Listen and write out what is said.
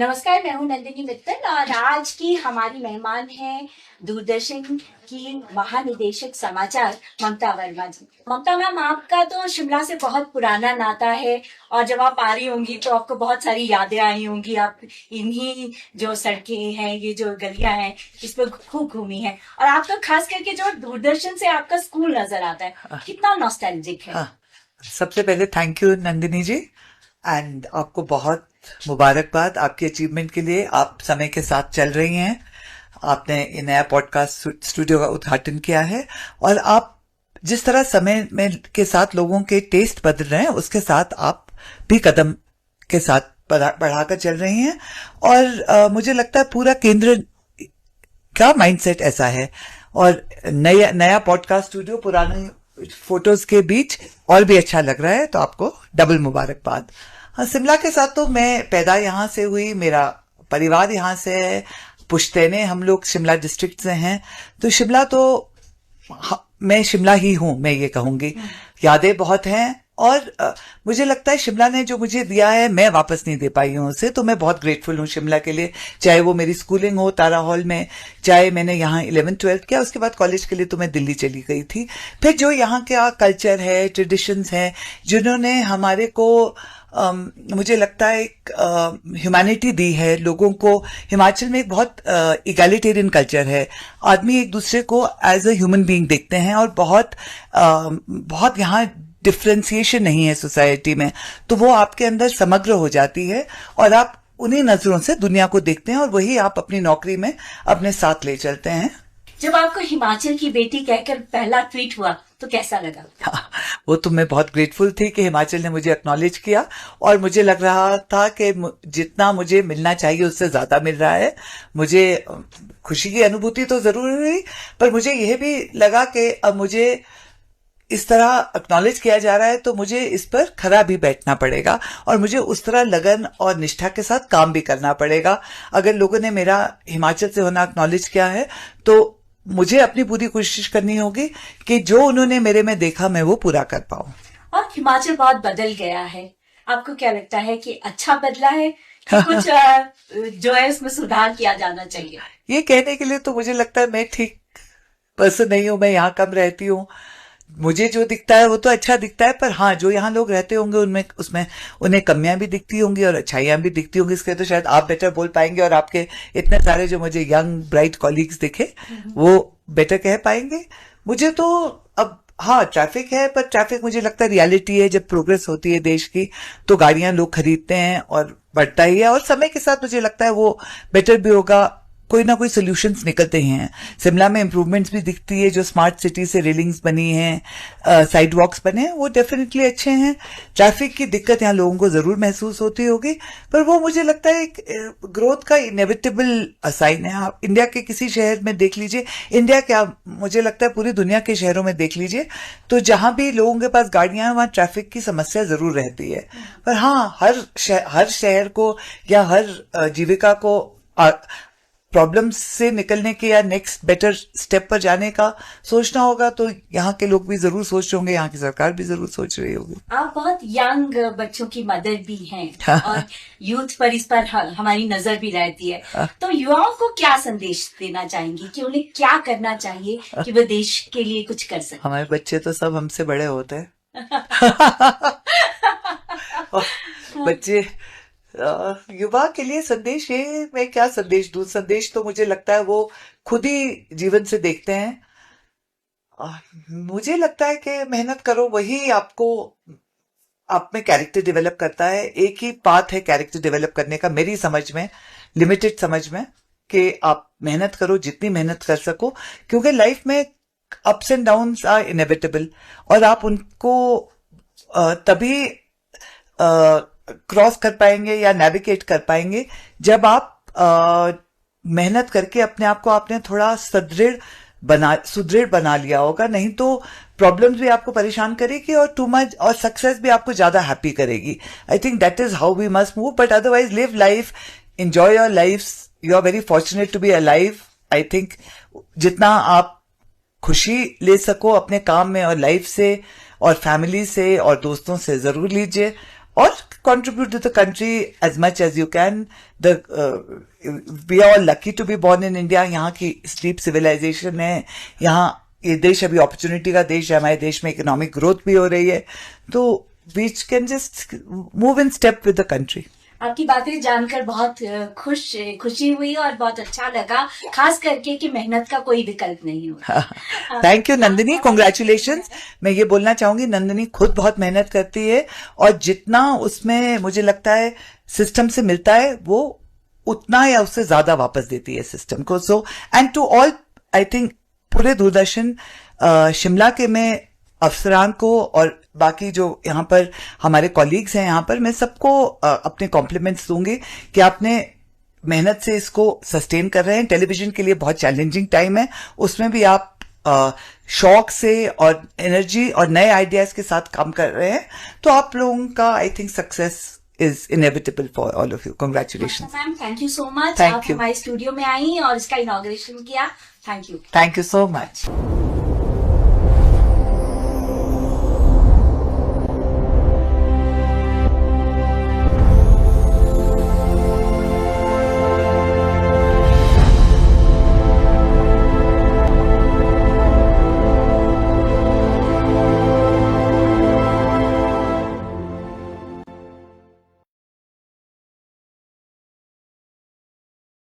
नमस्कार, मैं हूं नंदिनी मित्तल और आज की हमारी मेहमान हैं दूरदर्शन की महानिदेशक समाचार ममता वर्मा जी। ममता मैम, आपका तो शिमला से बहुत पुराना नाता है और जब आप आ रही होंगी तो आपको बहुत सारी यादें आई होंगी। आप इन्हीं जो सड़कें हैं, ये जो गलियां हैं, इस पर खूब घूमी हैं और आपका खास करके जो दूरदर्शन से आपका स्कूल नजर आता है, कितना नॉस्टैल्जिक है। सबसे पहले thank you Nandini ji, and आपको बहुत मुबारकबाद आपकी अचीवमेंट के लिए। आप समय के साथ चल रही हैं, आपने ये नया पॉडकास्ट स्टूडियो का उद्घाटन किया है और आप जिस तरह समय में के साथ लोगों के टेस्ट बदल रहे हैं, उसके साथ आप भी कदम के साथ बढ़ाकर चल रही हैं। और मुझे लगता है पूरा केंद्र का माइंडसेट ऐसा है। और नया पॉडकास्ट स्टूडियो पुराने फोटोज के बीच और भी अच्छा लग रहा है, तो आपको डबल मुबारकबाद। हाँ, शिमला के साथ तो मैं पैदा यहाँ से हुई, मेरा परिवार यहाँ से है, पुश्तैने हम लोग शिमला डिस्ट्रिक्ट से हैं, तो शिमला तो मैं शिमला ही हूँ, मैं ये कहूंगी। यादें बहुत हैं और मुझे लगता है शिमला ने जो मुझे दिया है मैं वापस नहीं दे पाई हूँ उसे, तो मैं बहुत ग्रेटफुल हूँ शिमला के लिए। चाहे वो मेरी स्कूलिंग हो तारा हॉल में, चाहे मैंने यहाँ 11th-12th किया, उसके बाद कॉलेज के लिए तो मैं दिल्ली चली गई थी। फिर जो यहाँ का कल्चर है, ट्रेडिशंस हैं, जिन्होंने हमारे को मुझे लगता है एक ह्यूमैनिटी दी है लोगों को। हिमाचल में एक बहुत इगैलिटेरियन कल्चर है, आदमी एक दूसरे को एज अ ह्यूमन बीइंग देखते हैं और बहुत यहाँ डिफ्रेंसिएशन नहीं है सोसाइटी में, तो वो आपके अंदर समग्र हो जाती है और आप उन्हीं नजरों से दुनिया को देखते हैं और वही आप अपनी नौकरी में अपने साथ ले चलते हैं। जब आपको हिमाचल की बेटी कहकर पहला ट्वीट हुआ तो कैसा लगा? वो तो मैं बहुत ग्रेटफुल थी कि हिमाचल ने मुझे एक्नॉलेज किया और मुझे लग रहा था कि जितना मुझे मिलना चाहिए उससे ज्यादा मिल रहा है। मुझे खुशी की अनुभूति तो जरूर हुई, पर मुझे यह भी लगा कि अब मुझे इस तरह एक्नॉलेज किया जा रहा है तो मुझे इस पर खरा भी बैठना पड़ेगा और मुझे उस तरह लगन और निष्ठा के साथ काम भी करना पड़ेगा। अगर लोगों ने मेरा हिमाचल से होना एक्नॉलेज किया है तो मुझे अपनी पूरी कोशिश करनी होगी कि जो उन्होंने मेरे में देखा मैं वो पूरा कर पाऊं। और हिमाचल बहुत बदल गया है, आपको क्या लगता है कि अच्छा बदला है कि कुछ जो है उसमें सुधार किया जाना चाहिए? ये कहने के लिए तो मुझे लगता है मैं ठीक पर्सन नहीं हूं, मैं यहाँ कम रहती हूँ, मुझे जो दिखता है वो तो अच्छा दिखता है, पर हाँ जो यहाँ लोग रहते होंगे उनमें उसमें उन्हें कमियां भी दिखती होंगी और अच्छाइयां भी दिखती होंगी। इसके तो शायद आप बेटर बोल पाएंगे और आपके इतने सारे जो मुझे यंग ब्राइट कॉलीग्स दिखे वो बेटर कह पाएंगे। मुझे तो अब हाँ ट्रैफिक है, पर ट्रैफिक मुझे लगता है रियलिटी है। जब प्रोग्रेस होती है देश की तो गाड़ियां लोग खरीदते हैं और बढ़ता ही है और समय के साथ मुझे लगता है वो बेटर भी होगा, कोई ना कोई सोल्यूशंस निकलते ही हैं। शिमला में इंप्रूवमेंट्स भी दिखती है, जो स्मार्ट सिटी से रेलिंग्स बनी हैं, साइड वॉक्स बने हैं, वो डेफिनेटली अच्छे हैं। ट्रैफिक की दिक्कत यहाँ लोगों को जरूर महसूस होती होगी, पर वो मुझे लगता है एक ग्रोथ का इनेविटेबल साइन है। आप इंडिया के किसी शहर में देख लीजिए, इंडिया क्या मुझे लगता है पूरी दुनिया के शहरों में देख लीजिए, तो जहां भी लोगों के पास गाड़ियां हैं वहां ट्रैफिक की समस्या जरूर रहती है। पर हाँ हर शहर को या हर जीविका को प्रॉब्लम्स से निकलने के या नेक्स्ट बेटर स्टेप पर जाने का सोचना होगा, तो यहाँ के लोग भी जरूर सोच रहे होंगे, यहाँ की सरकार भी जरूर सोच रही होगी। आप बहुत यंग बच्चों की मदर भी हैं और यूथ पर इस पर हमारी नजर भी रहती है, तो युवाओं को क्या संदेश देना चाहेंगी कि उन्हें क्या करना चाहिए कि वो देश के लिए कुछ कर सके? हमारे बच्चे तो सब हमसे बड़े होते हैं बच्चे युवा के लिए संदेश ये मैं क्या संदेश दूं? संदेश तो मुझे लगता है वो खुद ही जीवन से देखते हैं। मुझे लगता है कि मेहनत करो, वही आपको आप में कैरेक्टर डेवलप करता है। एक ही पाथ है कैरेक्टर डेवलप करने का मेरी समझ में, लिमिटेड समझ में, कि आप मेहनत करो जितनी मेहनत कर सको, क्योंकि लाइफ में ups and downs are inevitable और आप उनको तभी क्रॉस कर पाएंगे या नेविगेट कर पाएंगे जब आप मेहनत करके अपने आप को आपने थोड़ा सुदृढ़ बना लिया होगा। नहीं तो प्रॉब्लम्स भी आपको परेशान करेगी और टू मच और सक्सेस भी आपको ज्यादा हैप्पी करेगी। I think that is how we must move, but otherwise live life, enjoy your life, you are very fortunate to be alive. I think जितना आप खुशी ले सको अपने काम में और लाइफ से और फैमिली से और दोस्तों से जरूर लीजिए। और contribute to the country as much as you can. We are all lucky to be born in India. यहाँ की steep civilization है, यहाँ ये देश अभी अपॉर्चुनिटी का देश है, हमारे देश में इकोनॉमिक ग्रोथ भी हो रही है, तो we can just move in step with the country. आपकी बातें जानकर बहुत खुशी हुई और बहुत अच्छा लगा, खास करके कि मेहनत का कोई विकल्प नहीं होता। Thank you Nandini, congratulations. मैं ये बोलना चाहूंगी, नंदिनी खुद बहुत मेहनत करती है और जितना उसमें मुझे लगता है सिस्टम से मिलता है वो उतना या उससे ज्यादा वापस देती है सिस्टम को। So and to all, I think पूरे दूरदर्शन शिमला के में अफसरान को और बाकी जो यहाँ पर हमारे कॉलीग्स हैं यहाँ पर, मैं सबको अपने कॉम्प्लीमेंट्स दूंगी कि आपने मेहनत से इसको सस्टेन कर रहे हैं। टेलीविजन के लिए बहुत चैलेंजिंग टाइम है, उसमें भी आप शौक से और एनर्जी और नए आइडियाज के साथ काम कर रहे हैं, तो आप लोगों का I think success is inevitable for all of you. Congratulations. Ma'am, thank you so much. Thank आप you. हमारे स्टूडियो में आई और इसका इनॉग्रेशन किया। Thank you. Thank you so much.